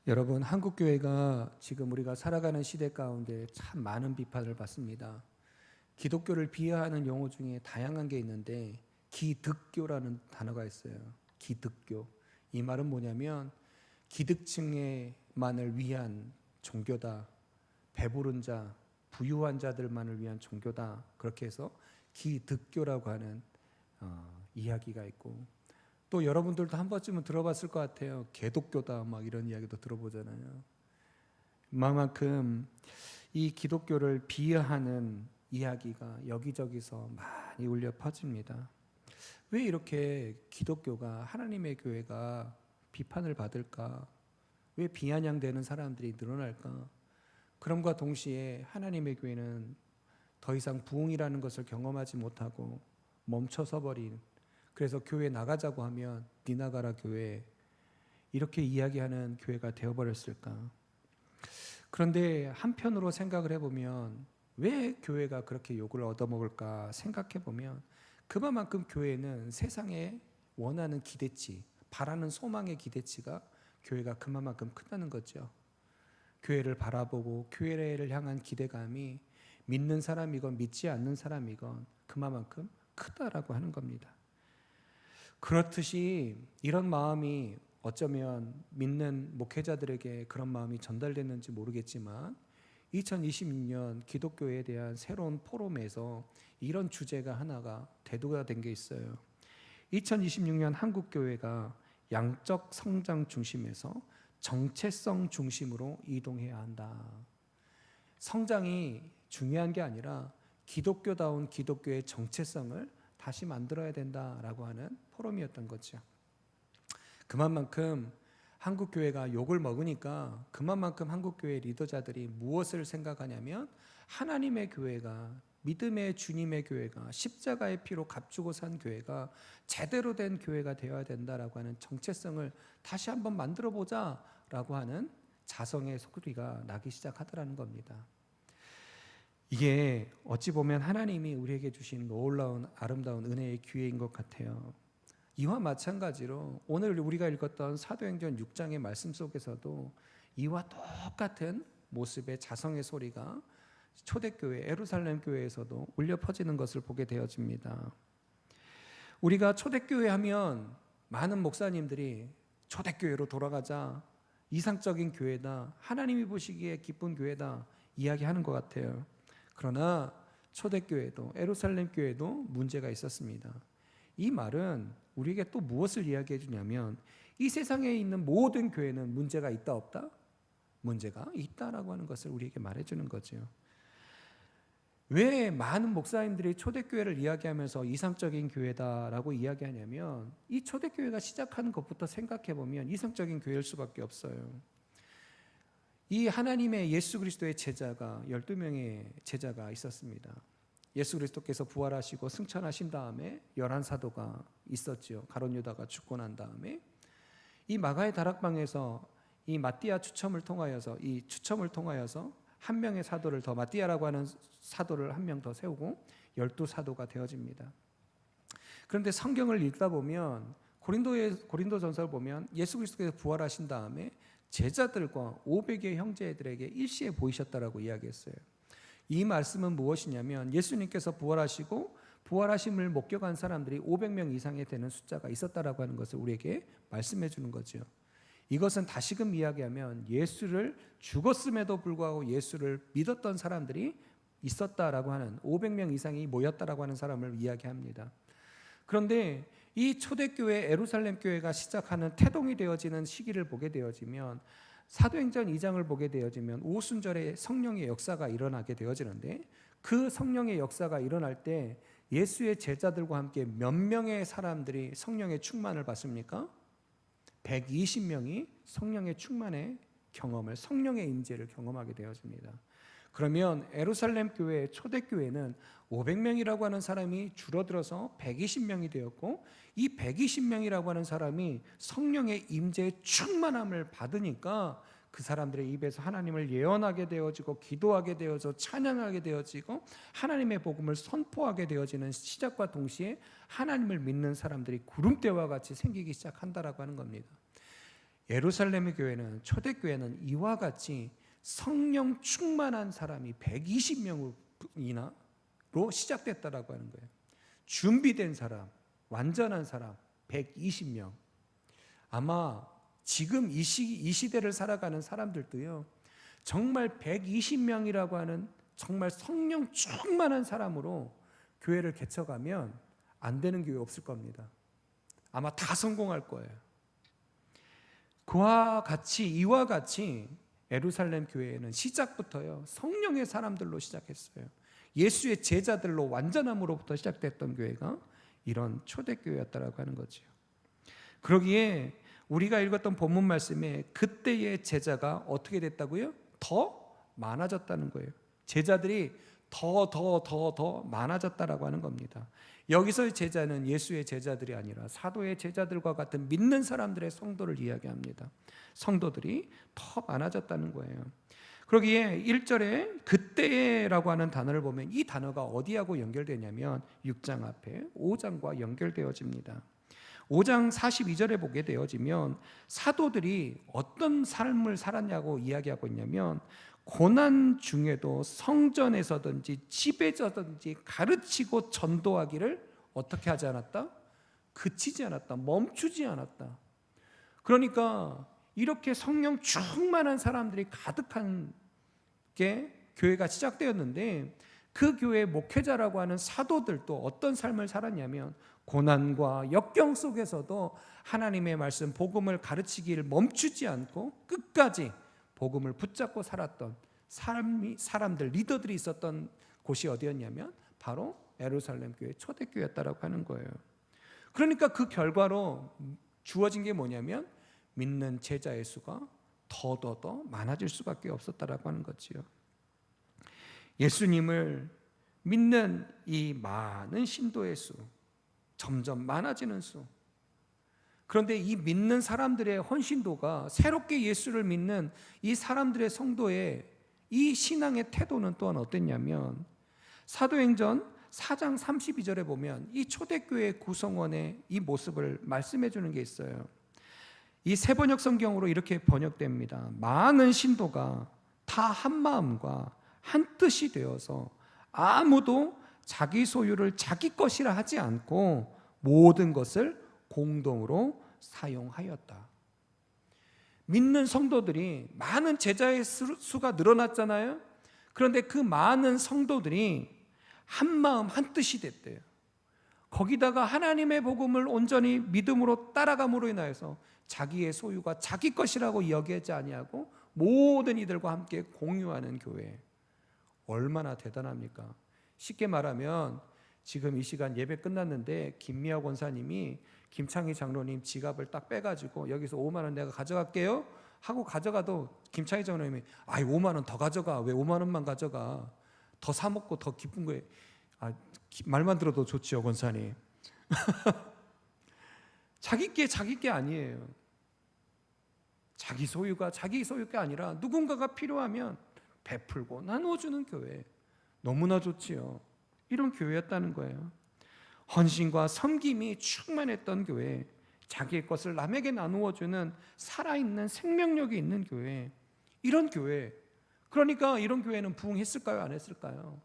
여러분, 한국 교회가 지금 우리가 살아가는 시대 가운데 참 많은 비판을 받습니다. 기독교를 비하하는 용어 중에 다양한 게 있는데 기득교라는 단어가 있어요. 기득교. 이 말은 뭐냐면 기득층만을 위한 종교다. 배부른 자, 부유한 자들만을 위한 종교다. 그렇게 해서 기득교라고 하는 이야기가 있고, 또 여러분들도 한 번쯤은 들어봤을 것 같아요. 개독교다 막 이런 이야기도 들어보잖아요. 그만큼 이 기독교를 비하하는 이야기가 여기저기서 많이 울려 퍼집니다. 왜 이렇게 기독교가, 하나님의 교회가 비판을 받을까? 왜 비아냥되는 사람들이 늘어날까? 그럼과 동시에 하나님의 교회는 더 이상 부흥이라는 것을 경험하지 못하고 멈춰서 버린, 그래서 교회 나가자고 하면 니 나가라 교회, 이렇게 이야기하는 교회가 되어버렸을까? 그런데 한편으로 생각을 해보면 왜 교회가 그렇게 욕을 얻어먹을까 생각해보면, 그만큼 교회는 세상에 원하는 기대치, 바라는 소망의 기대치가 교회가 그만큼 크다는 거죠. 교회를 바라보고 교회를 향한 기대감이 믿는 사람이건 믿지 않는 사람이건 그만큼 크다라고 하는 겁니다. 그렇듯이 이런 마음이 어쩌면 믿는 목회자들에게 그런 마음이 전달됐는지 모르겠지만 2026년 기독교에 대한 새로운 포럼에서 이런 주제가 하나가 대두가 된 게 있어요. 2026년 한국교회가 양적 성장 중심에서 정체성 중심으로 이동해야 한다. 성장이 중요한 게 아니라 기독교다운 기독교의 정체성을 다시 만들어야 된다라고 하는 포럼이었던 거죠. 그만큼 한국교회가 욕을 먹으니까 그만큼 한국교회 리더자들이 무엇을 생각하냐면, 하나님의 교회가, 믿음의 주님의 교회가, 십자가의 피로 값주고 산 교회가 제대로 된 교회가 되어야 된다라고 하는 정체성을 다시 한번 만들어보자라고 하는 자성의 소리가 나기 시작하더라는 겁니다. 이게 어찌 보면 하나님이 우리에게 주신 놀라운 아름다운 은혜의 기회인 것 같아요. 이와 마찬가지로 오늘 우리가 읽었던 사도행전 6장의 말씀 속에서도 이와 똑같은 모습의 자성의 소리가 초대교회 예루살렘 교회에서도 울려 퍼지는 것을 보게 되어집니다. 우리가 초대교회 하면 많은 목사님들이 초대교회로 돌아가자, 이상적인 교회다, 하나님이 보시기에 기쁜 교회다 이야기하는 것 같아요. 그러나 초대교회도 예루살렘 교회도 문제가 있었습니다. 이 말은 우리에게 또 무엇을 이야기해 주냐면, 이 세상에 있는 모든 교회는 문제가 있다 없다? 문제가 있다라고 하는 것을 우리에게 말해주는 거죠. 왜 많은 목사님들이 초대교회를 이야기하면서 이상적인 교회다라고 이야기하냐면, 이 초대교회가 시작하는 것부터 생각해보면 이상적인 교회일 수밖에 없어요. 이 하나님의 예수 그리스도의 제자가 12명의 제자가 있었습니다. 예수 그리스도께서 부활하시고 승천하신 다음에 11사도가 있었죠. 가룟 유다가 죽고 난 다음에 이 마가의 다락방에서 이 마띠아 추첨을 통하여서 한 명의 사도를 더, 마띠아라고 하는 사도를 한 명 더 세우고 12사도가 되어집니다. 그런데 성경을 읽다 보면 고린도전서를 보면 예수 그리스도께서 부활하신 다음에 제자들과 500의 형제들에게 일시에 보이셨다라고 이야기했어요. 이 말씀은 무엇이냐면, 예수님께서 부활하시고 부활하심을 목격한 사람들이 500명 이상이 되는 숫자가 있었다라고 하는 것을 우리에게 말씀해 주는 거죠. 이것은 다시금 이야기하면 예수를, 죽었음에도 불구하고 예수를 믿었던 사람들이 있었다라고 하는, 500명 이상이 모였다라고 하는 사람을 이야기합니다. 그런데 이 초대교회 예루살렘 교회가 시작하는 태동이 되어지는 시기를 보게 되어지면, 사도행전 2장을 보게 되어지면 오순절에 성령의 역사가 일어나게 되어지는데, 그 성령의 역사가 일어날 때 예수의 제자들과 함께 몇 명의 사람들이 성령의 충만을 받습니까? 120명이 성령의 충만의 경험을, 성령의 임재를 경험하게 되어집니다. 그러면 예루살렘 교회, 초대교회는 500명이라고 하는 사람이 줄어들어서 120명이 되었고, 이 120명이라고 하는 사람이 성령의 임재의 충만함을 받으니까 그 사람들의 입에서 하나님을 예언하게 되어지고, 기도하게 되어져 찬양하게 되어지고, 하나님의 복음을 선포하게 되어지는 시작과 동시에 하나님을 믿는 사람들이 구름대와 같이 생기기 시작한다라고 하는 겁니다. 예루살렘의 교회는, 초대교회는 이와 같이 성령 충만한 사람이 120명이나로 시작됐다라고 하는 거예요. 준비된 사람, 완전한 사람 120명. 아마 지금 이 시대를 살아가는 사람들도요, 정말 120명이라고 하는 정말 성령 충만한 사람으로 교회를 개척하면 안 되는 교회 없을 겁니다. 아마 다 성공할 거예요. 이와 같이 예루살렘 교회는 시작부터요, 성령의 사람들로 시작했어요. 예수의 제자들로 완전함으로부터 시작됐던 교회가 이런 초대교회였다라고 하는 거죠. 그러기에 우리가 읽었던 본문 말씀에 그때의 제자가 어떻게 됐다고요? 더 많아졌다는 거예요. 제자들이 더 많아졌다라고 하는 겁니다. 여기서의 제자는 예수의 제자들이 아니라 사도의 제자들과 같은 믿는 사람들의 성도를 이야기합니다. 성도들이 더 많아졌다는 거예요. 그러기에 1절에 그때라고 하는 단어를 보면 이 단어가 어디하고 연결되냐면 6장 앞에 5장과 연결되어집니다. 5장 42절에 보게 되어지면 사도들이 어떤 삶을 살았냐고 이야기하고 있냐면, 고난 중에도 성전에서든지 집에서든지 가르치고 전도하기를 어떻게 하지 않았다? 그치지 않았다. 멈추지 않았다. 그러니까 이렇게 성령 충만한 사람들이 가득한 게 교회가 시작되었는데, 그 교회의 목회자라고 하는 사도들도 어떤 삶을 살았냐면 고난과 역경 속에서도 하나님의 말씀 복음을 가르치기를 멈추지 않고 끝까지 복음을 붙잡고 살았던 사람들, 리더들이 있었던 곳이 어디였냐면 바로 예루살렘 교회 초대교회였다라고 하는 거예요. 그러니까 그 결과로 주어진 게 뭐냐면 믿는 제자의 수가 더 많아질 수밖에 없었다라고 하는 거지요. 예수님을 믿는 이 많은 신도의 수, 점점 많아지는 수. 그런데 이 믿는 사람들의 헌신도가, 새롭게 예수를 믿는 이 사람들의 성도의 이 신앙의 태도는 또한 어땠냐면, 사도행전 4장 32절에 보면 이 초대교회 구성원의 이 모습을 말씀해 주는 게 있어요. 이 세번역 성경으로 이렇게 번역됩니다. 많은 신도가 다 한 마음과 한 뜻이 되어서 아무도 자기 소유를 자기 것이라 하지 않고 모든 것을 공동으로 사용하였다. 믿는 성도들이, 많은 제자의 수가 늘어났잖아요. 그런데 그 많은 성도들이 한 마음 한 뜻이 됐대요. 거기다가 하나님의 복음을 온전히 믿음으로 따라감으로 인하여서 자기의 소유가 자기 것이라고 여기지 아니하고 모든 이들과 함께 공유하는 교회. 얼마나 대단합니까? 쉽게 말하면 지금 이 시간 예배 끝났는데 김미아 권사님이 김창희 장로님 지갑을 딱 빼가지고 여기서 5만 원 내가 가져갈게요 하고 가져가도 김창희 장로님이 5만 원 더 가져가, 왜 5만 원만 가져가, 더 사 먹고 더 기쁜 거예요. 말만 들어도 좋지요 권사님. 자기 게 아니에요. 자기 소유가 아니라 누군가가 필요하면 베풀고 나누어주는 교회, 너무나 좋지요. 이런 교회였다는 거예요. 헌신과 섬김이 충만했던 교회, 자기의 것을 남에게 나누어주는 살아있는 생명력이 있는 교회, 이런 교회. 그러니까 이런 교회는 부흥했을까요? 안 했을까요?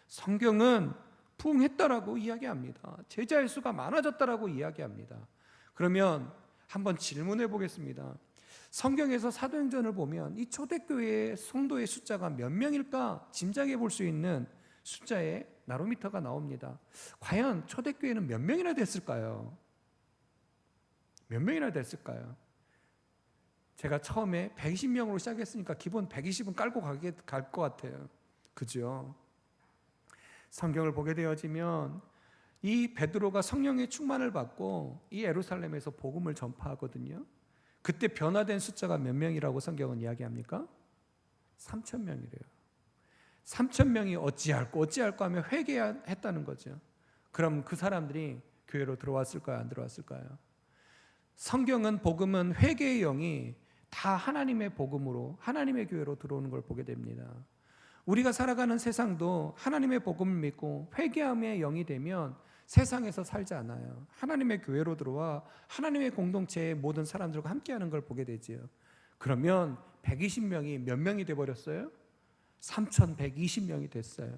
성경은 부흥했다라고 이야기합니다. 제자의 수가 많아졌다라고 이야기합니다. 그러면 한번 질문해 보겠습니다. 성경에서 사도행전을 보면 이 초대교회의 성도의 숫자가 몇 명일까 짐작해 볼 수 있는 숫자의 나로미터가 나옵니다. 과연 초대교회는 몇 명이나 됐을까요? 몇 명이나 됐을까요? 제가 처음에 120명으로 시작했으니까 기본 120은 깔고 갈 것 같아요. 그죠? 성경을 보게 되어지면 이 베드로가 성령의 충만을 받고 이 예루살렘에서 복음을 전파하거든요. 그때 변화된 숫자가 몇 명이라고 성경은 이야기합니까? 3,000명이래요. 3,000명이 어찌할꼬 하며 회개했다는 거죠. 그럼 그 사람들이 교회로 들어왔을까요? 안 들어왔을까요? 성경은, 복음은 회개의 영이 다 하나님의 복음으로, 하나님의 교회로 들어오는 걸 보게 됩니다. 우리가 살아가는 세상도 하나님의 복음을 믿고 회개함의 영이 되면 세상에서 살지 않아요. 하나님의 교회로 들어와 하나님의 공동체의 모든 사람들과 함께하는 걸 보게 되지요. 그러면 120명이 몇 명이 돼버렸어요? 3,120명이 됐어요.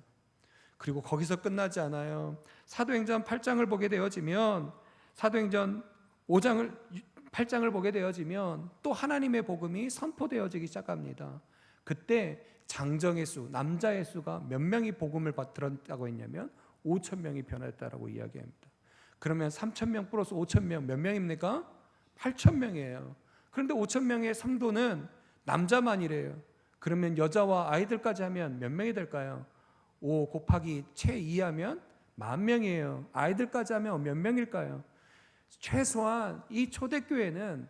그리고 거기서 끝나지 않아요. 사도행전 8장을 보게 되어지면, 사도행전 8장을 보게 되어지면 또 하나님의 복음이 선포되어지기 시작합니다. 그때 장정의 수, 남자의 수가 몇 명이 복음을 들었다고 했냐면 5,000명이 변했다라고 이야기합니다. 그러면 3,000명 플러스 5,000명 몇 명입니까? 8,000명이에요. 그런데 5,000명의 성도는 남자만이래요. 그러면 여자와 아이들까지 하면 몇 명이 될까요? 5 곱하기 채 2하면 10,000명이에요. 아이들까지 하면 몇 명일까요? 최소한 이 초대교회는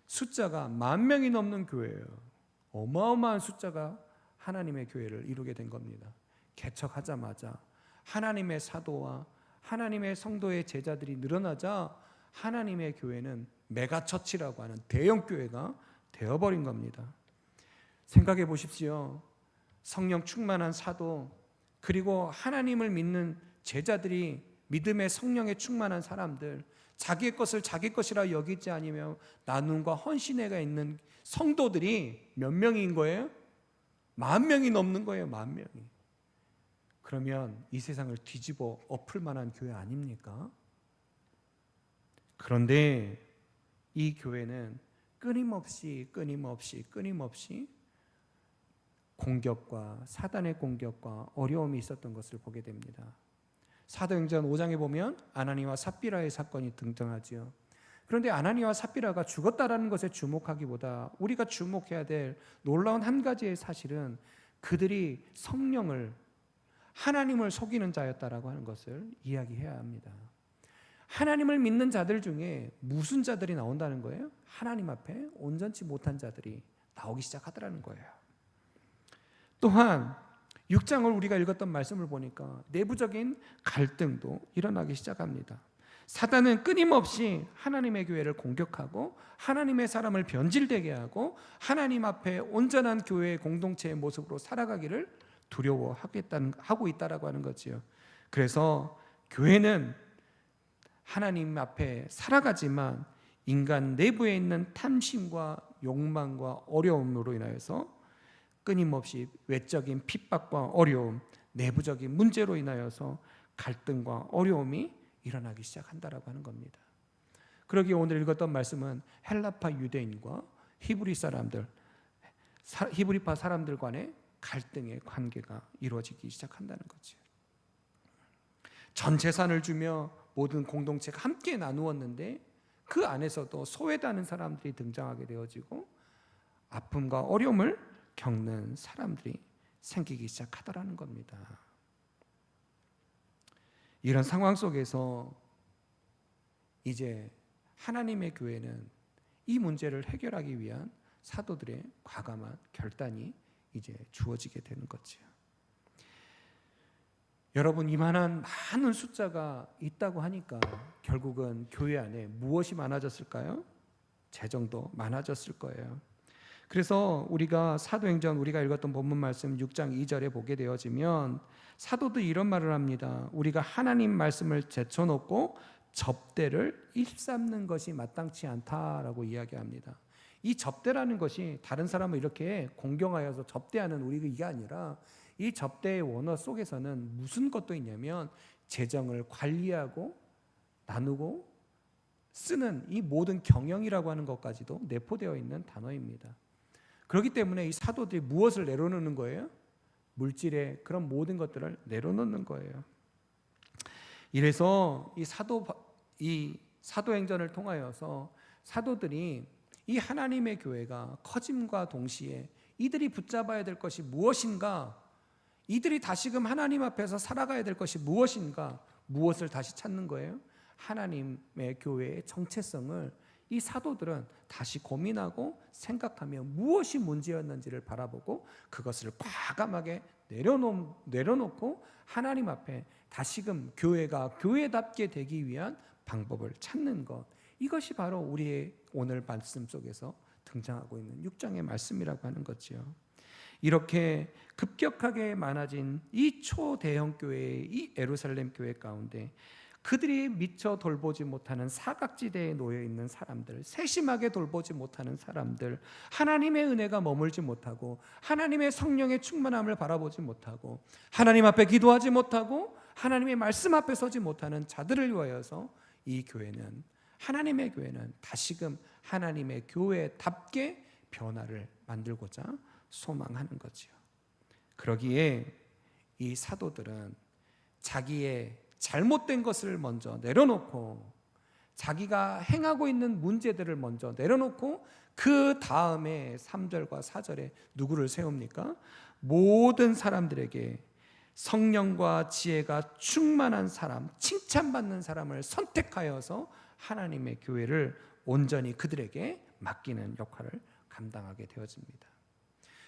숫자가 10,000명이 넘는 교회예요. 어마어마한 숫자가 하나님의 교회를 이루게 된 겁니다. 개척하자마자 하나님의 사도와 하나님의 성도의 제자들이 늘어나자 하나님의 교회는 메가처치라고 하는 대형 교회가 되어버린 겁니다. 생각해 보십시오. 성령 충만한 사도, 그리고 하나님을 믿는 제자들이 믿음의 성령에 충만한 사람들, 자기의 것을 자기 것이라 여기지 아니며 나눔과 헌신회가 있는 성도들이 몇 명인 거예요? 10,000명이 넘는 거예요. 10,000명이. 그러면 이 세상을 뒤집어 엎을 만한 교회 아닙니까? 그런데 이 교회는 끊임없이 공격과 사단의 공격과 어려움이 있었던 것을 보게 됩니다. 사도행전 5장에 보면 아나니와 삽비라의 사건이 등장하지요. 그런데 아나니와 삽비라가 죽었다라는 것에 주목하기보다 우리가 주목해야 될 놀라운 한 가지의 사실은 그들이 성령을, 하나님을 속이는 자였다라고 하는 것을 이야기해야 합니다. 하나님을 믿는 자들 중에 무슨 자들이 나온다는 거예요? 하나님 앞에 온전치 못한 자들이 나오기 시작하더라는 거예요. 또한 6장을 우리가 읽었던 말씀을 보니까 내부적인 갈등도 일어나기 시작합니다. 사단은 끊임없이 하나님의 교회를 공격하고 하나님의 사람을 변질되게 하고 하나님 앞에 온전한 교회의 공동체의 모습으로 살아가기를 두려워하고 있다라고 하는 거지요. 그래서 교회는 하나님 앞에 살아가지만 인간 내부에 있는 탐심과 욕망과 어려움으로 인하여서 끊임없이 외적인 핍박과 어려움, 내부적인 문제로 인하여서 갈등과 어려움이 일어나기 시작한다라고 하는 겁니다. 그러기에 오늘 읽었던 말씀은 헬라파 유대인과 히브리파 사람들 간의 갈등의 관계가 이루어지기 시작한다는 거죠. 전 재산을 주며 모든 공동체가 함께 나누었는데 그 안에서도 소외되는 사람들이 등장하게 되어지고 아픔과 어려움을 겪는 사람들이 생기기 시작하더라는 겁니다. 이런 상황 속에서 이제 하나님의 교회는 이 문제를 해결하기 위한 사도들의 과감한 결단이 이제 주어지게 되는 거죠. 여러분, 이만한 많은 숫자가 있다고 하니까 결국은 교회 안에 무엇이 많아졌을까요? 재정도 많아졌을 거예요. 그래서 우리가 사도행전 우리가 읽었던 본문 말씀 6장 2절에 보게 되어지면 사도들이 이런 말을 합니다. 우리가 하나님 말씀을 제쳐놓고 접대를 일삼는 것이 마땅치 않다라고 이야기합니다. 이 접대라는 것이 다른 사람을 이렇게 공경하여서 접대하는 우리가 이게 아니라 이 접대의 원어 속에서는 무슨 것도 있냐면 재정을 관리하고 나누고 쓰는 이 모든 경영이라고 하는 것까지도 내포되어 있는 단어입니다. 그렇기 때문에 이 사도들이 무엇을 내려놓는 거예요? 물질의 그런 모든 것들을 내려놓는 거예요. 이래서 이 사도행전을 통하여서 사도들이 이 하나님의 교회가 커짐과 동시에 이들이 붙잡아야 될 것이 무엇인가, 이들이 다시금 하나님 앞에서 살아가야 될 것이 무엇인가, 무엇을 다시 찾는 거예요? 하나님의 교회의 정체성을 이 사도들은 다시 고민하고 생각하며 무엇이 문제였는지를 바라보고 그것을 과감하게 내려놓고 하나님 앞에 다시금 교회가 교회답게 되기 위한 방법을 찾는 것, 이것이 바로 우리의 오늘 말씀 속에서 등장하고 있는 6장의 말씀이라고 하는 거죠. 이렇게 급격하게 많아진 이 초대형 교회의 이 예루살렘 교회 가운데 그들이 미처 돌보지 못하는 사각지대에 놓여 있는 사람들, 세심하게 돌보지 못하는 사람들, 하나님의 은혜가 머물지 못하고 하나님의 성령의 충만함을 바라보지 못하고 하나님 앞에 기도하지 못하고 하나님의 말씀 앞에 서지 못하는 자들을 위하여서 이 교회는, 하나님의 교회는 다시금 하나님의 교회답게 변화를 만들고자 소망하는 거지요. 그러기에 이 사도들은 자기의 잘못된 것을 먼저 내려놓고 자기가 행하고 있는 문제들을 먼저 내려놓고 그 다음에 3절과 4절에 누구를 세웁니까? 모든 사람들에게 성령과 지혜가 충만한 사람, 칭찬받는 사람을 선택하여서 하나님의 교회를 온전히 그들에게 맡기는 역할을 감당하게 되어집니다.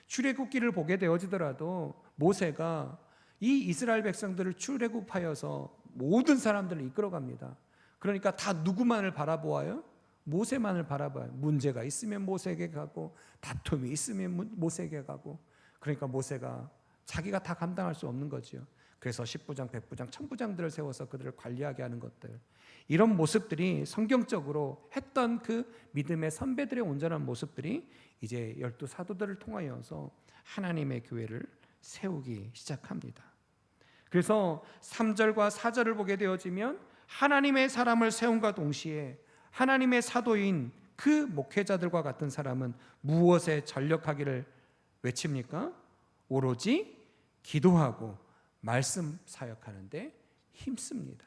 출애굽기를 보게 되어지더라도 모세가 이 이스라엘 백성들을 출애굽하여서 모든 사람들을 이끌어갑니다. 그러니까 다 누구만을 바라보아요? 모세만을 바라봐요. 문제가 있으면 모세에게 가고 다툼이 있으면 모세에게 가고, 그러니까 모세가 자기가 다 감당할 수 없는 거지요. 그래서 10부장, 100부장, 1000부장들을 세워서 그들을 관리하게 하는 것들, 이런 모습들이 성경적으로 했던 그 믿음의 선배들의 온전한 모습들이 이제 12 사도들을 통하여서 하나님의 교회를 세우기 시작합니다. 그래서 3절과 4절을 보게 되어지면 하나님의 사람을 세움과 동시에 하나님의 사도인 그 목회자들과 같은 사람은 무엇에 전력하기를 외칩니까? 오로지 기도하고 말씀 사역하는데 힘씁니다.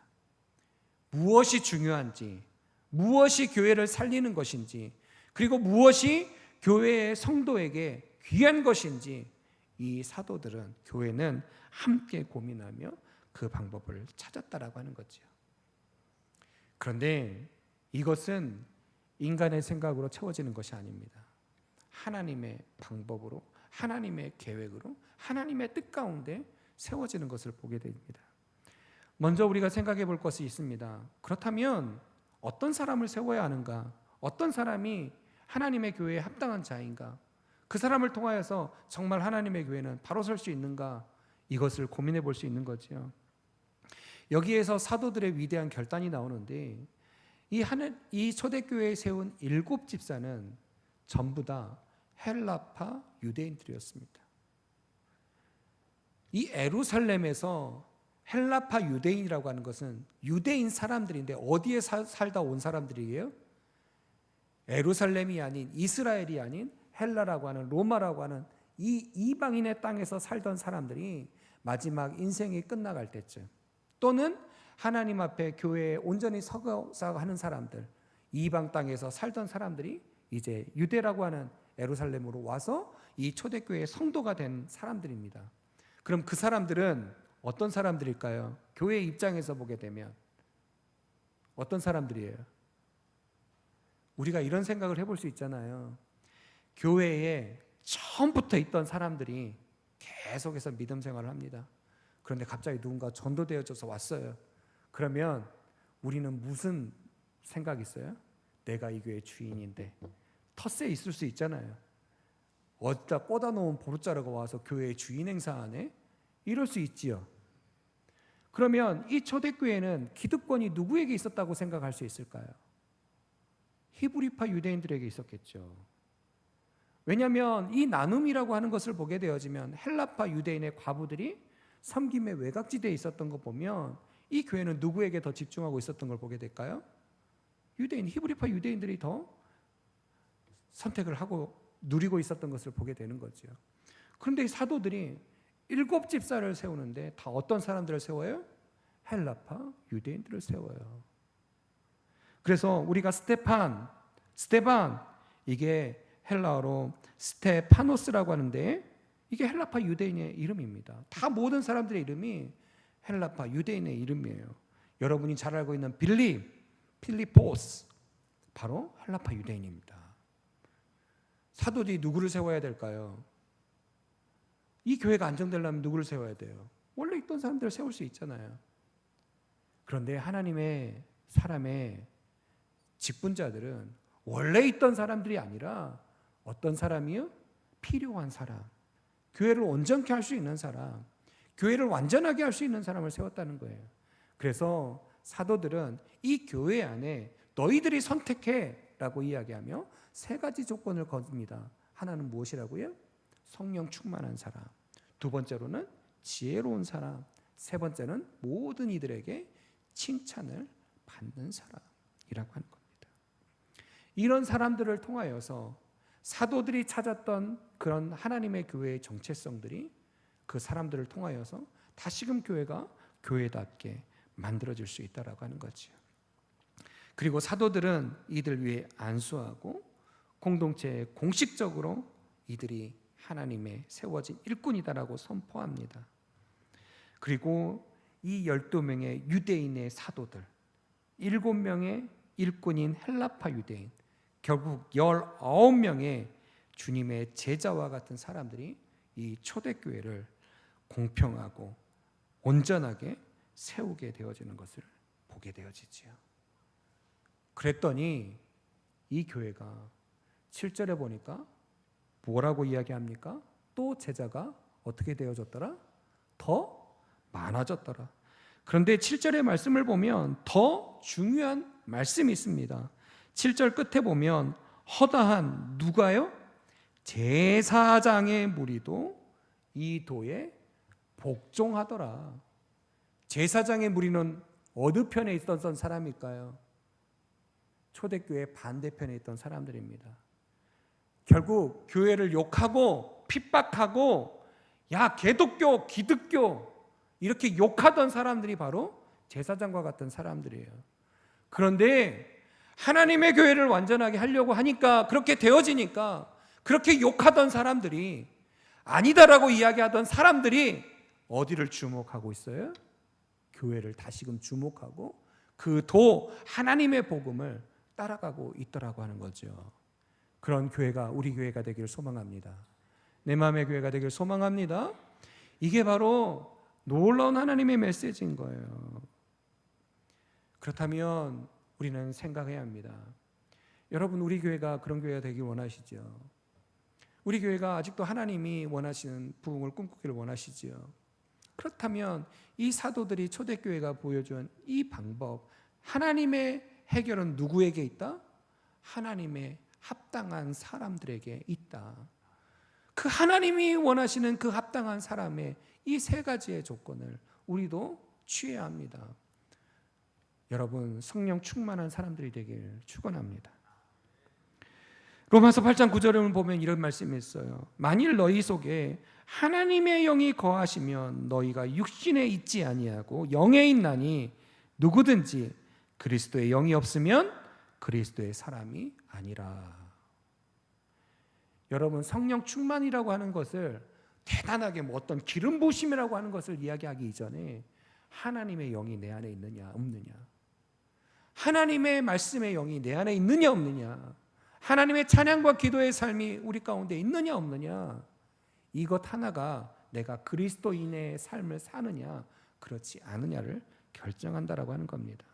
무엇이 중요한지, 무엇이 교회를 살리는 것인지, 그리고 무엇이 교회의 성도에게 귀한 것인지 이 사도들은, 교회는 함께 고민하며 그 방법을 찾았다라고 하는 거죠. 그런데 이것은 인간의 생각으로 채워지는 것이 아닙니다. 하나님의 방법으로, 하나님의 계획으로, 하나님의 뜻 가운데 세워지는 것을 보게 됩니다. 먼저 우리가 생각해 볼 것이 있습니다. 그렇다면 어떤 사람을 세워야 하는가? 어떤 사람이 하나님의 교회에 합당한 자인가? 그 사람을 통하여서 정말 하나님의 교회는 바로 설 수 있는가? 이것을 고민해 볼 수 있는 거죠. 여기에서 사도들의 위대한 결단이 나오는데, 이 초대교회에 세운 7 집사는 전부 다 헬라파 유대인들이었습니다. 이 예루살렘에서 헬라파 유대인이라고 하는 것은 유대인 사람들인데 어디에 살다 온 사람들이에요? 예루살렘이 아닌, 이스라엘이 아닌 헬라라고 하는, 로마라고 하는 이 이방인의 땅에서 살던 사람들이 마지막 인생이 끝나갈 때쯤, 또는 하나님 앞에 교회에 온전히 서서 하는 사람들, 이방 땅에서 살던 사람들이 이제 유대라고 하는 예루살렘으로 와서 이 초대교회의 성도가 된 사람들입니다. 그럼 그 사람들은 어떤 사람들일까요? 교회 입장에서 보게 되면 어떤 사람들이에요? 우리가 이런 생각을 해볼 수 있잖아요. 교회에 처음부터 있던 사람들이 계속해서 믿음 생활을 합니다. 그런데 갑자기 누군가 전도되어져서 왔어요. 그러면 우리는 무슨 생각이 있어요? 내가 이 교회 주인인데. 텃세 있을 수 있잖아요. 어디다 꽂아 놓은 보루자루가 와서 교회의 주인 행사하네? 이럴 수 있지요. 그러면 이 초대교회는 기득권이 누구에게 있었다고 생각할 수 있을까요? 히브리파 유대인들에게 있었겠죠. 왜냐하면 이 나눔이라고 하는 것을 보게 되어지면 헬라파 유대인의 과부들이 섬김의 외곽지대에 있었던 거 보면 이 교회는 누구에게 더 집중하고 있었던 걸 보게 될까요? 유대인, 히브리파 유대인들이 더 선택을 하고 누리고 있었던 것을 보게 되는 거죠. 그런데 이 사도들이 7 집사를 세우는데 다 어떤 사람들을 세워요? 헬라파 유대인들을 세워요. 그래서 우리가 스테반, 이게 헬라어로 스테파노스라고 하는데 이게 헬라파 유대인의 이름입니다. 다 모든 사람들의 이름이 헬라파 유대인의 이름이에요. 여러분이 잘 알고 있는 필리포스, 바로 헬라파 유대인입니다. 사도들이 누구를 세워야 될까요? 이 교회가 안정되려면 누구를 세워야 돼요? 원래 있던 사람들을 세울 수 있잖아요. 그런데 하나님의 사람의 직분자들은 원래 있던 사람들이 아니라 어떤 사람이요? 필요한 사람, 교회를 온전케 할 수 있는 사람, 교회를 완전하게 할 수 있는 사람을 세웠다는 거예요. 그래서 사도들은 이 교회 안에 너희들이 선택해라고 이야기하며 세 가지 조건을 겁니다. 하나는 무엇이라고요? 성령 충만한 사람. 두 번째로는 지혜로운 사람. 세 번째는 모든 이들에게 칭찬을 받는 사람이라고 하는 겁니다. 이런 사람들을 통하여서 사도들이 찾았던 그런 하나님의 교회의 정체성들이 그 사람들을 통하여서 다시금 교회가 교회답게 만들어질 수 있다라고 하는 거죠. 그리고 사도들은 이들 위해 안수하고 공동체에 공식적으로 이들이 하나님의 세워진 일꾼이다라고 선포합니다. 그리고 이 12명의 유대인의 사도들, 7명의 일꾼인 헬라파 유대인, 결국 19명의 주님의 제자와 같은 사람들이 이 초대교회를 공평하고 온전하게 세우게 되어지는 것을 보게 되어지지요. 그랬더니 이 교회가 7절에 보니까 뭐라고 이야기합니까? 또 제자가 어떻게 되어졌더라? 더 많아졌더라. 그런데 7절의 말씀을 보면 더 중요한 말씀이 있습니다. 7절 끝에 보면 허다한 누가요? 제사장의 무리도 이 도에 복종하더라. 제사장의 무리는 어느 편에 있었던 사람일까요? 초대교회 반대편에 있던 사람들입니다. 결국 교회를 욕하고 핍박하고 야 개독교, 기득교 이렇게 욕하던 사람들이 바로 제사장과 같은 사람들이에요. 그런데 하나님의 교회를 완전하게 하려고 하니까 그렇게 되어지니까 그렇게 욕하던 사람들이 아니다라고 이야기하던 사람들이 어디를 주목하고 있어요? 교회를 다시금 주목하고 그 도 하나님의 복음을 따라가고 있더라고 하는 거죠. 그런 교회가 우리 교회가 되기를 소망합니다. 내 마음의 교회가 되기를 소망합니다. 이게 바로 놀라운 하나님의 메시지인 거예요. 그렇다면 우리는 생각해야 합니다. 여러분 우리 교회가 그런 교회가 되길 원하시죠? 우리 교회가 아직도 하나님이 원하시는 부흥을 꿈꾸기를 원하시죠? 그렇다면 이 사도들이 초대교회가 보여준 이 방법, 하나님의 해결은 누구에게 있다? 하나님의 합당한 사람들에게 있다. 그 하나님이 원하시는 그 합당한 사람의 이 세 가지의 조건을 우리도 취해야 합니다. 여러분 성령 충만한 사람들이 되길 축원합니다. 로마서 8장 9절을 보면 이런 말씀이 있어요. 만일 너희 속에 하나님의 영이 거하시면 너희가 육신에 있지 아니하고 영에 있나니 누구든지 그리스도의 영이 없으면 그리스도의 사람이 아니라. 여러분 성령 충만이라고 하는 것을 대단하게 뭐 어떤 기름 부으심이라고 하는 것을 이야기하기 이전에 하나님의 영이 내 안에 있느냐 없느냐, 하나님의 말씀의 영이 내 안에 있느냐 없느냐, 하나님의 찬양과 기도의 삶이 우리 가운데 있느냐 없느냐, 이것 하나가 내가 그리스도인의 삶을 사느냐 그렇지 않느냐를 결정한다라고 하는 겁니다.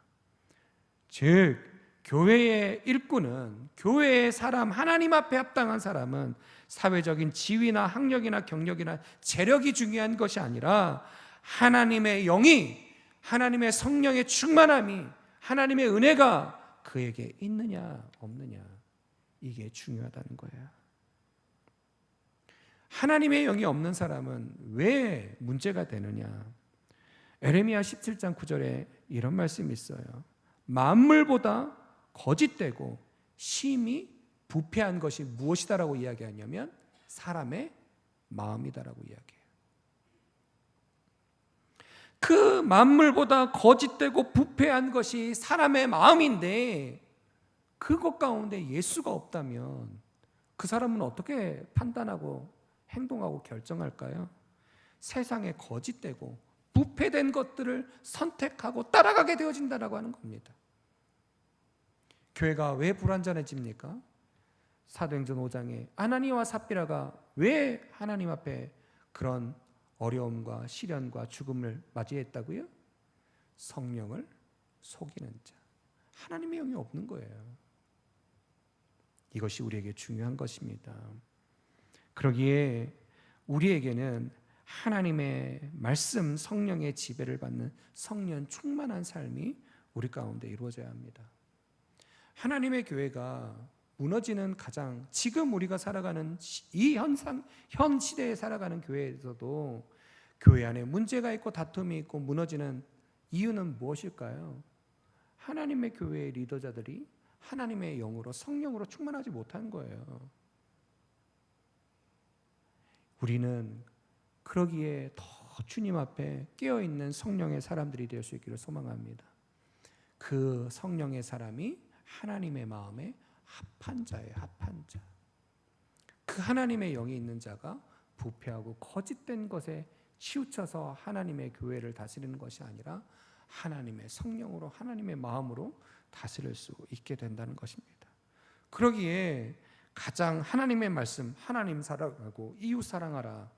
즉 교회의 일꾼은, 교회의 사람, 하나님 앞에 합당한 사람은 사회적인 지위나 학력이나 경력이나 재력이 중요한 것이 아니라 하나님의 영이, 하나님의 성령의 충만함이, 하나님의 은혜가 그에게 있느냐 없느냐, 이게 중요하다는 거예요. 하나님의 영이 없는 사람은 왜 문제가 되느냐? 에레미야 17장 9절에 이런 말씀이 있어요. 만물보다 거짓되고 심히 부패한 것이 무엇이다라고 이야기하냐면 사람의 마음이다라고 이야기해요. 그 만물보다 거짓되고 부패한 것이 사람의 마음인데 그것 가운데 예수가 없다면 그 사람은 어떻게 판단하고 행동하고 결정할까요? 세상에 거짓되고 부패된 것들을 선택하고 따라가게 되어진다라고 하는 겁니다. 교회가 왜 불완전해집니까? 사도행전 5장에 아나니아와 삽비라가 왜 하나님 앞에 그런 어려움과 시련과 죽음을 맞이했다고요? 성령을 속이는 자, 하나님의 영이 없는 거예요. 이것이 우리에게 중요한 것입니다. 그러기에 우리에게는 하나님의 말씀, 성령의 지배를 받는 성령 충만한 삶이 우리 가운데 이루어져야 합니다. 하나님의 교회가 무너지는 가장 지금 우리가 살아가는 이 현 시대에 살아가는 교회에서도 교회 안에 문제가 있고 다툼이 있고 무너지는 이유는 무엇일까요? 하나님의 교회의 리더자들이 하나님의 영으로 성령으로 충만하지 못한 거예요. 우리는 그러기에 더 주님 앞에 깨어있는 성령의 사람들이 될 수 있기를 소망합니다. 그 성령의 사람이 하나님의 마음에 합한 자예요. 합한 자. 그 하나님의 영이 있는 자가 부패하고 거짓된 것에 치우쳐서 하나님의 교회를 다스리는 것이 아니라 하나님의 성령으로 하나님의 마음으로 다스릴 수 있게 된다는 것입니다. 그러기에 가장 하나님의 말씀, 하나님 사랑하고 이웃 사랑하라.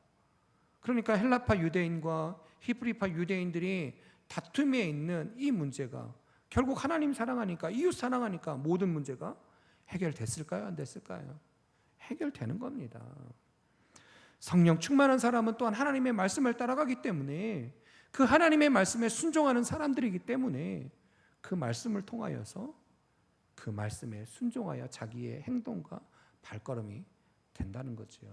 그러니까 헬라파 유대인과 히브리파 유대인들이 다툼에 있는 이 문제가 결국 하나님 사랑하니까, 이웃 사랑하니까 모든 문제가 해결됐을까요? 안 됐을까요? 해결되는 겁니다. 성령 충만한 사람은 또한 하나님의 말씀을 따라가기 때문에, 그 하나님의 말씀에 순종하는 사람들이기 때문에 그 말씀을 통하여서 그 말씀에 순종하여 자기의 행동과 발걸음이 된다는 거죠.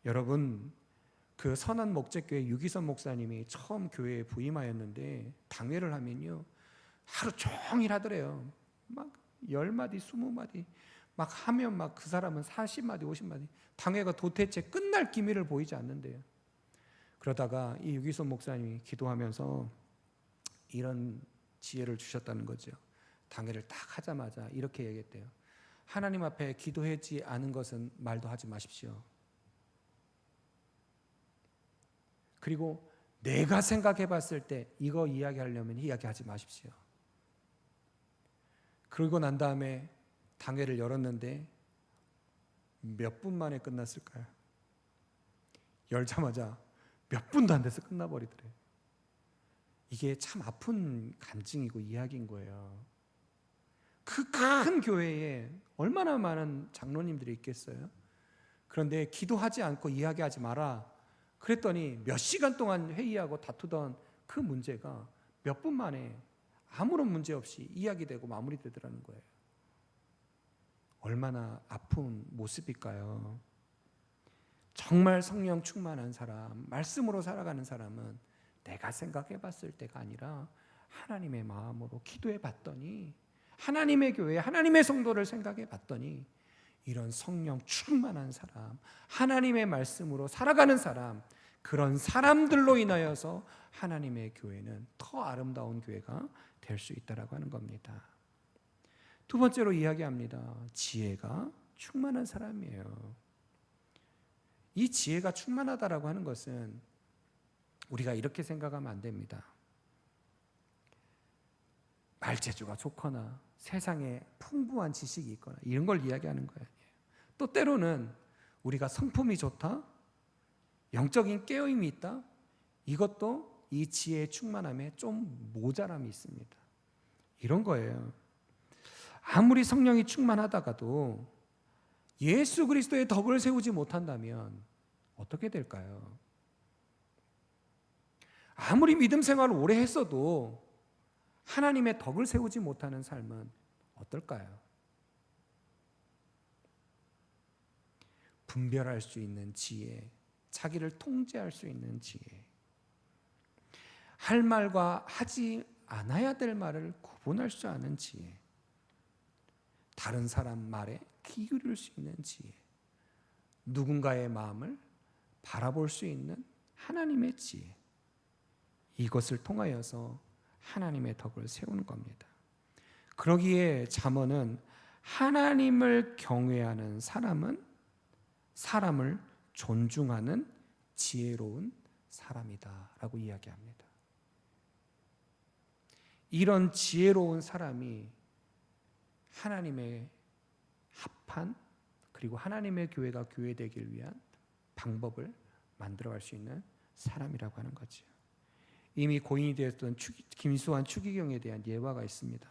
여러분, 그 선한 목적교회 유기선 목사님이 처음 교회에 부임하였는데 당회를 하면요 하루 종일 하더래요. 막 10마디 20마디 막 하면 막 그 사람은 40마디 50마디, 당회가 도대체 끝날 기미를 보이지 않는데요. 그러다가 이 유기선 목사님이 기도하면서 이런 지혜를 주셨다는 거죠. 당회를 딱 하자마자 이렇게 얘기했대요. 하나님 앞에 기도하지 않은 것은 말도 하지 마십시오. 그리고 내가 생각해 봤을 때 이거 이야기하려면 이야기하지 마십시오. 그러고 난 다음에 당회를 열었는데 몇 분 만에 끝났을까요? 열자마자 몇 분도 안 돼서 끝나버리더래요. 이게 참 아픈 간증이고 이야기인 거예요. 그 큰 교회에 얼마나 많은 장로님들이 있겠어요? 그런데 기도하지 않고 이야기하지 마라 그랬더니 몇 시간 동안 회의하고 다투던 그 문제가 몇 분 만에 아무런 문제 없이 이야기되고 마무리되더라는 거예요. 얼마나 아픈 모습일까요? 정말 성령 충만한 사람, 말씀으로 살아가는 사람은 내가 생각해 봤을 때가 아니라 하나님의 마음으로 기도해 봤더니, 하나님의 교회, 하나님의 성도를 생각해 봤더니 이런 성령 충만한 사람, 하나님의 말씀으로 살아가는 사람, 그런 사람들로 인하여서 하나님의 교회는 더 아름다운 교회가 될 수 있다라고 하는 겁니다. 두 번째로 이야기합니다. 지혜가 충만한 사람이에요. 이 지혜가 충만하다라고 하는 것은 우리가 이렇게 생각하면 안 됩니다. 말재주가 좋거나 세상에 풍부한 지식이 있거나 이런 걸 이야기하는 거예요. 또 때로는 우리가 성품이 좋다, 영적인 깨어임이 있다, 이것도 이 지혜의 충만함에 좀 모자람이 있습니다. 이런 거예요. 아무리 성령이 충만하다가도 예수 그리스도의 덕을 세우지 못한다면 어떻게 될까요? 아무리 믿음 생활을 오래 했어도 하나님의 덕을 세우지 못하는 삶은 어떨까요? 분별할 수 있는 지혜, 자기를 통제할 수 있는 지혜, 할 말과 하지 않아야 될 말을 구분할 줄 아는 지혜, 다른 사람 말에 귀 기울일 수 있는 지혜, 누군가의 마음을 바라볼 수 있는 하나님의 지혜, 이것을 통하여서 하나님의 덕을 세우는 겁니다. 그러기에 잠언은 하나님을 경외하는 사람은 사람을 존중하는 지혜로운 사람이다 라고 이야기합니다. 이런 지혜로운 사람이 하나님의 합한, 그리고 하나님의 교회가 교회되길 위한 방법을 만들어갈 수 있는 사람이라고 하는 거죠. 이미 고인이 되었던 김수환 추기경에 대한 예화가 있습니다.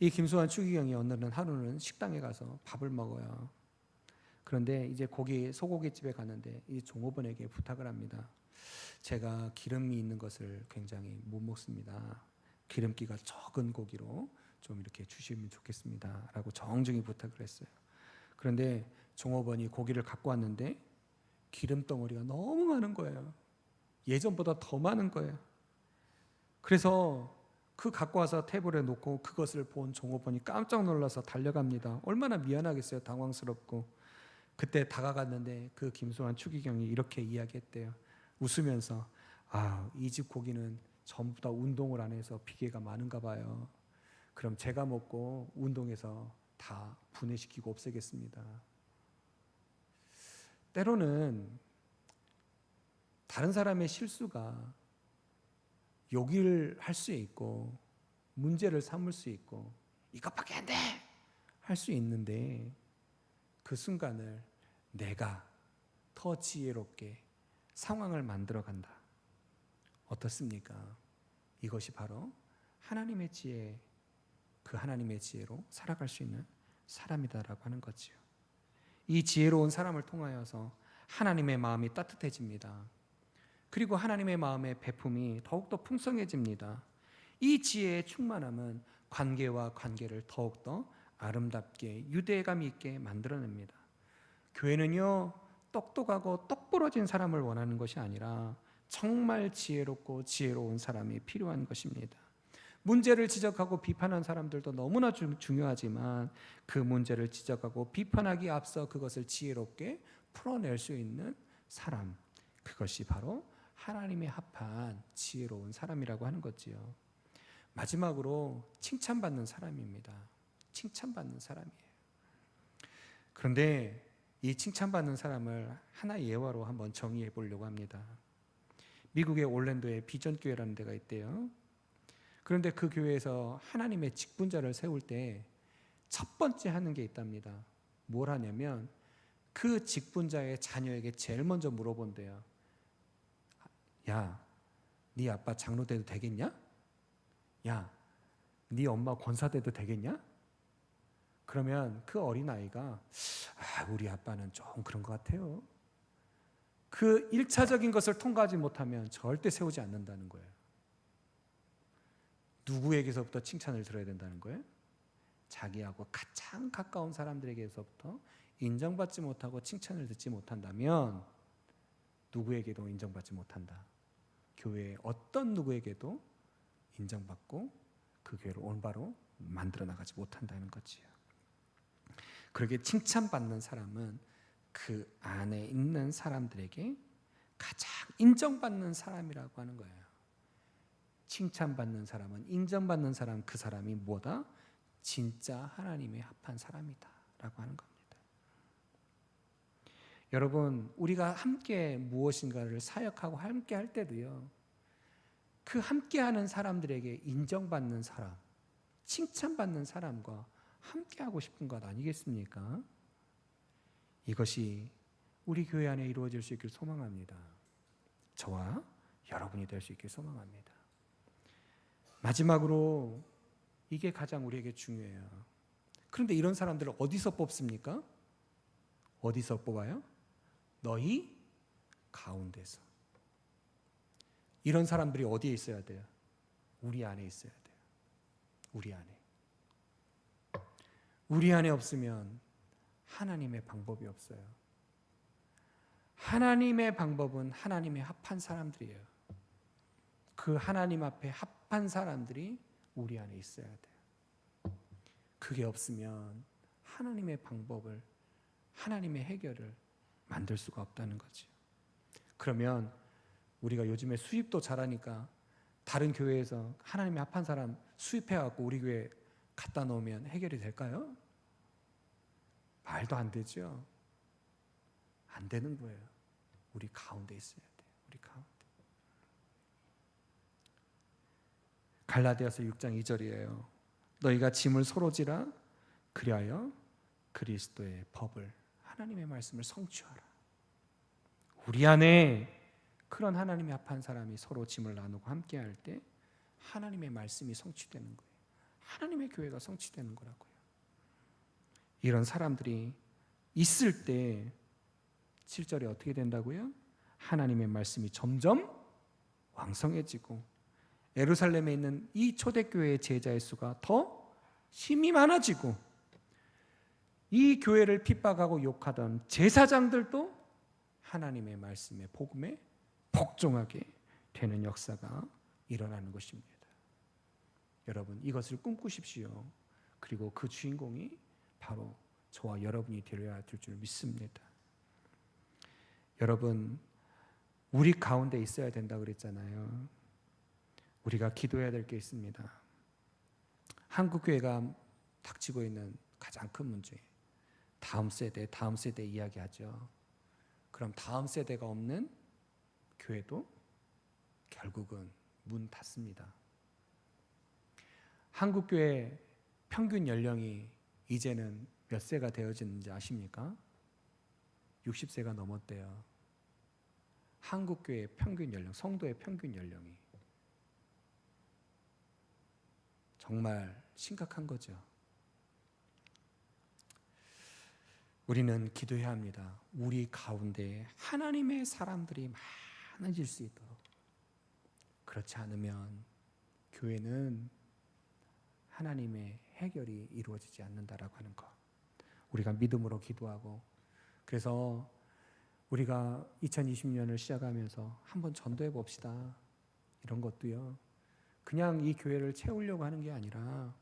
이 김수환 추기경이 어느 하루는 식당에 가서 밥을 먹어요. 그런데 이제 소고기집에 갔는데 이 종업원에게 부탁을 합니다. 제가 기름이 있는 것을 굉장히 못 먹습니다. 기름기가 적은 고기로 좀 이렇게 주시면 좋겠습니다 라고 정중히 부탁을 했어요. 그런데 종업원이 고기를 갖고 왔는데 기름 덩어리가 너무 많은 거예요. 예전보다 더 많은 거예요. 그래서 그 갖고 와서 테이블에 놓고 그것을 본 종업원이 깜짝 놀라서 달려갑니다. 얼마나 미안하겠어요. 당황스럽고. 그때 다가갔는데 그 김수환 추기경이 이렇게 이야기했대요. 웃으면서 이 집 고기는 전부 다 운동을 안 해서 비계가 많은가 봐요. 그럼 제가 먹고 운동해서 다 분해시키고 없애겠습니다. 때로는 다른 사람의 실수가 욕을 할 수 있고 문제를 삼을 수 있고 이것밖에 안 돼! 할 수 있는데 그 순간을 내가 더 지혜롭게 상황을 만들어 간다. 어떻습니까? 이것이 바로 하나님의 지혜, 그 하나님의 지혜로 살아갈 수 있는 사람이다라고 하는 거지요. 이 지혜로운 사람을 통하여서 하나님의 마음이 따뜻해집니다. 그리고 하나님의 마음의 배품이 더욱더 풍성해집니다. 이 지혜의 충만함은 관계와 관계를 더욱더 아름답게 유대감 있게 만들어냅니다. 교회는요, 똑똑하고 똑부러진 사람을 원하는 것이 아니라 정말 지혜롭고 지혜로운 사람이 필요한 것입니다. 문제를 지적하고 비판한 사람들도 너무나 중요하지만 그 문제를 지적하고 비판하기 앞서 그것을 지혜롭게 풀어낼 수 있는 사람, 그것이 바로 하나님의 합한 지혜로운 사람이라고 하는 거지요. 마지막으로 칭찬받는 사람입니다. 칭찬받는 사람이에요. 그런데 이 칭찬받는 사람을 하나의 예화로 한번 정의해 보려고 합니다. 미국의 올랜도에 비전교회라는 데가 있대요. 그런데 그 교회에서 하나님의 직분자를 세울 때 첫 번째 하는 게 있답니다. 뭘 하냐면 그 직분자의 자녀에게 제일 먼저 물어본대요. 야, 네 아빠 장로 돼도 되겠냐? 야, 네 엄마 권사 돼도 되겠냐? 그러면 그 어린아이가 우리 아빠는 좀 그런 것 같아요. 그 1차적인 것을 통과하지 못하면 절대 세우지 않는다는 거예요. 누구에게서부터 칭찬을 들어야 된다는 거예요? 자기하고 가장 가까운 사람들에게서부터 인정받지 못하고 칭찬을 듣지 못한다면 누구에게도 인정받지 못한다. 교회의 어떤 누구에게도 인정받고 그 교회를 올바로 만들어 나가지 못한다는 거지요. 그렇게 칭찬받는 사람은 그 안에 있는 사람들에게 가장 인정받는 사람이라고 하는 거예요. 칭찬받는 사람은 인정받는 사람, 그 사람이 뭐다? 진짜 하나님의 합한 사람이다 라고 하는 겁니다. 여러분, 우리가 함께 무엇인가를 사역하고 함께 할 때도요, 그 함께하는 사람들에게 인정받는 사람, 칭찬받는 사람과 함께하고 싶은 것 아니겠습니까? 이것이 우리 교회 안에 이루어질 수 있길 소망합니다. 저와 여러분이 될 수 있길 소망합니다. 마지막으로 이게 가장 우리에게 중요해요. 그런데 이런 사람들을 어디서 뽑습니까? 어디서 뽑아요? 너희 가운데서. 이런 사람들이 어디에 있어야 돼요? 우리 안에 있어야 돼요. 우리 안에. 우리 안에 없으면 하나님의 방법이 없어요. 하나님의 방법은 하나님의 합한 사람들이에요. 그 하나님 앞에 합한 사람들이 우리 안에 있어야 돼요. 그게 없으면 하나님의 방법을, 하나님의 해결을 만들 수가 없다는 거죠. 그러면 우리가 요즘에 수입도 잘하니까 다른 교회에서 하나님의 합한 사람 수입해갖고 우리 교회에 갖다 놓으면 해결이 될까요? 말도 안 되죠. 안 되는 거예요. 우리 가운데 있어야 돼요. 우리 가운데. 갈라디아서 6장 2절이에요. 너희가 짐을 서로 지라 그리하여 그리스도의 법을, 하나님의 말씀을 성취하라. 우리 안에 그런 하나님의 합한 사람이 서로 짐을 나누고 함께할 때 하나님의 말씀이 성취되는 거예요. 하나님의 교회가 성취되는 거라고요. 이런 사람들이 있을 때 7절에 어떻게 된다고요? 하나님의 말씀이 점점 왕성해지고 예루살렘에 있는 이 초대교회의 제자의 수가 더 힘이 많아지고, 이 교회를 핍박하고 욕하던 제사장들도 하나님의 말씀에, 복음에 복종하게 되는 역사가 일어나는 것입니다. 여러분, 이것을 꿈꾸십시오. 그리고 그 주인공이 바로 저와 여러분이 되어야 될 줄 믿습니다. 여러분, 우리 가운데 있어야 된다 그랬잖아요. 우리가 기도해야 될 게 있습니다. 한국교회가 닥치고 있는 가장 큰 문제, 다음 세대 이야기하죠. 그럼 다음 세대가 없는 교회도 결국은 문 닫습니다. 한국교회 평균 연령이 이제는 몇 세가 되어지는지 아십니까? 60세가 넘었대요. 한국교회 평균 연령, 성도의 평균 연령이. 정말 심각한 거죠. 우리는 기도해야 합니다. 우리 가운데 하나님의 사람들이 많아질 수 있도록. 그렇지 않으면 교회는 하나님의 해결이 이루어지지 않는다라고 하는 것. 우리가 믿음으로 기도하고, 그래서 우리가 2020년을 시작하면서 한번 전도해 봅시다. 이런 것도요. 그냥 이 교회를 채우려고 하는 게 아니라,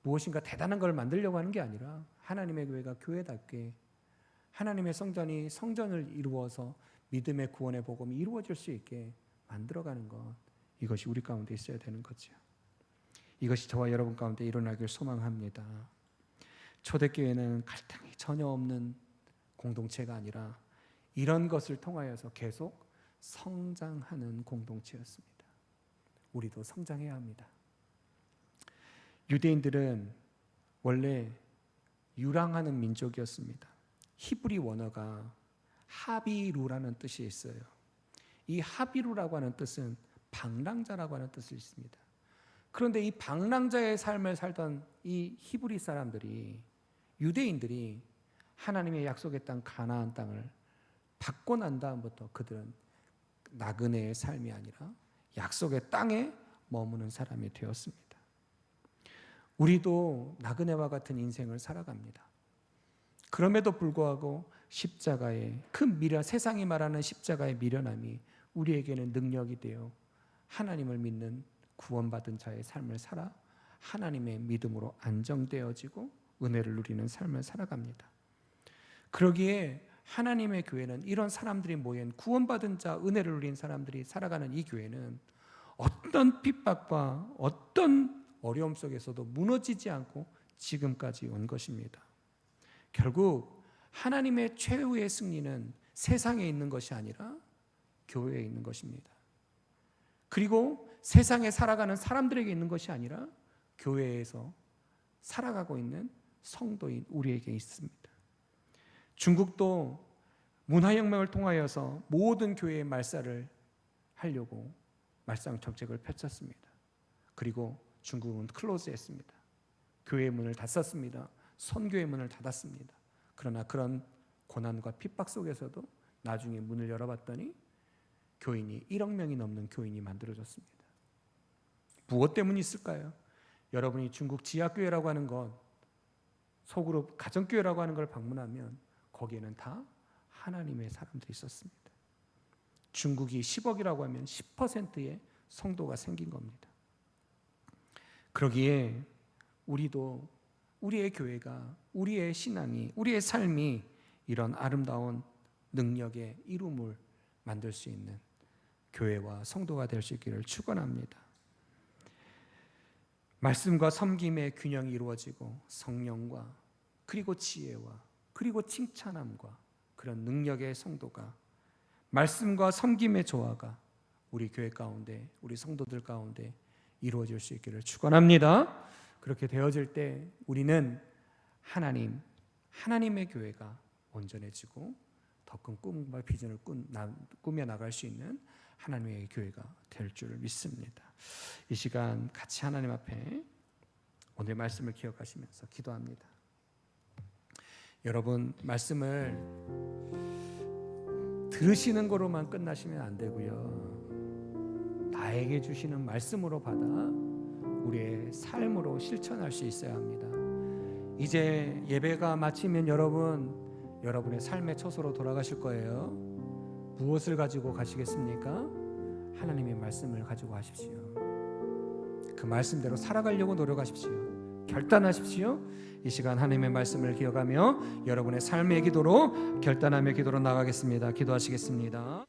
무엇인가 대단한 걸 만들려고 하는 게 아니라, 하나님의 교회가 교회답게 하나님의 성전을 이루어서 믿음의 구원의 복음이 이루어질 수 있게 만들어가는 것, 이것이 우리 가운데 있어야 되는 거죠. 이것이 저와 여러분 가운데 일어나길 소망합니다. 초대교회는 갈등이 전혀 없는 공동체가 아니라 이런 것을 통하여서 계속 성장하는 공동체였습니다. 우리도 성장해야 합니다. 유대인들은 원래 유랑하는 민족이었습니다. 히브리 원어가 하비루라는 뜻이 있어요. 이 하비루라고 하는 뜻은 방랑자라고 하는 뜻이 있습니다. 그런데 이 방랑자의 삶을 살던 이 히브리 사람들이, 유대인들이 하나님의 약속의 땅 가나안 땅을 받고 난 다음부터 그들은 나그네의 삶이 아니라 약속의 땅에 머무는 사람이 되었습니다. 우리도 나그네와 같은 인생을 살아갑니다. 그럼에도 불구하고 십자가의 그 미련, 세상이 말하는 십자가의 미련함이 우리에게는 능력이 되어 하나님을 믿는 구원받은 자의 삶을 살아 하나님의 믿음으로 안정되어지고 은혜를 누리는 삶을 살아갑니다. 그러기에 하나님의 교회는 이런 사람들이 모인 구원받은 자, 은혜를 누린 사람들이 살아가는 이 교회는 어떤 핍박과 어떤 어려움 속에서도 무너지지 않고 지금까지 온 것입니다. 결국 하나님의 최후의 승리는 세상에 있는 것이 아니라 교회에 있는 것입니다. 그리고 세상에 살아가는 사람들에게 있는 것이 아니라 교회에서 살아가고 있는 성도인 우리에게 있습니다. 중국도 문화혁명을 통하여서 모든 교회의 말살을 하려고 말상 정책을 펼쳤습니다. 그리고 중국은 클로즈했습니다. 교회의 문을 닫았습니다. 선교의 문을 닫았습니다. 그러나 그런 고난과 핍박 속에서도 나중에 문을 열어봤더니 교인이 1억 명이 넘는 교인이 만들어졌습니다. 무엇 때문이 있을까요? 여러분이 중국 지하교회라고 하는 것, 소그룹 가정교회라고 하는 걸 방문하면 거기에는 다 하나님의 사람들이 있었습니다. 중국이 10억이라고 하면 10%의 성도가 생긴 겁니다. 그러기에 우리도, 우리의 교회가, 우리의 신앙이, 우리의 삶이 이런 아름다운 능력의 이름을 만들 수 있는 교회와 성도가 될 수 있기를 축원합니다. 말씀과 섬김의 균형이 이루어지고 성령과 그리고 지혜와 그리고 칭찬함과 그런 능력의 성도가, 말씀과 섬김의 조화가 우리 교회 가운데, 우리 성도들 가운데 이루어질 수 있기를 축원합니다. 그렇게 되어질 때 우리는 하나님의 교회가 온전해지고 더 큰 꿈과 비전을 꾸며 나갈 수 있는 하나님의 교회가 될 줄 믿습니다. 이 시간 같이 하나님 앞에 오늘 말씀을 기억하시면서 기도합니다. 여러분, 말씀을 들으시는 거로만 끝나시면 안 되고요. 나에게 주시는 말씀으로 받아 우리의 삶으로 실천할 수 있어야 합니다. 이제 예배가 마치면 여러분의 삶의 처소로 돌아가실 거예요. 무엇을 가지고 가시겠습니까? 하나님의 말씀을 가지고 가십시오. 그 말씀대로 살아가려고 노력하십시오. 결단하십시오. 이 시간 하나님의 말씀을 기억하며 여러분의 삶의 기도로 결단하며 기도로 나가겠습니다. 기도하시겠습니다.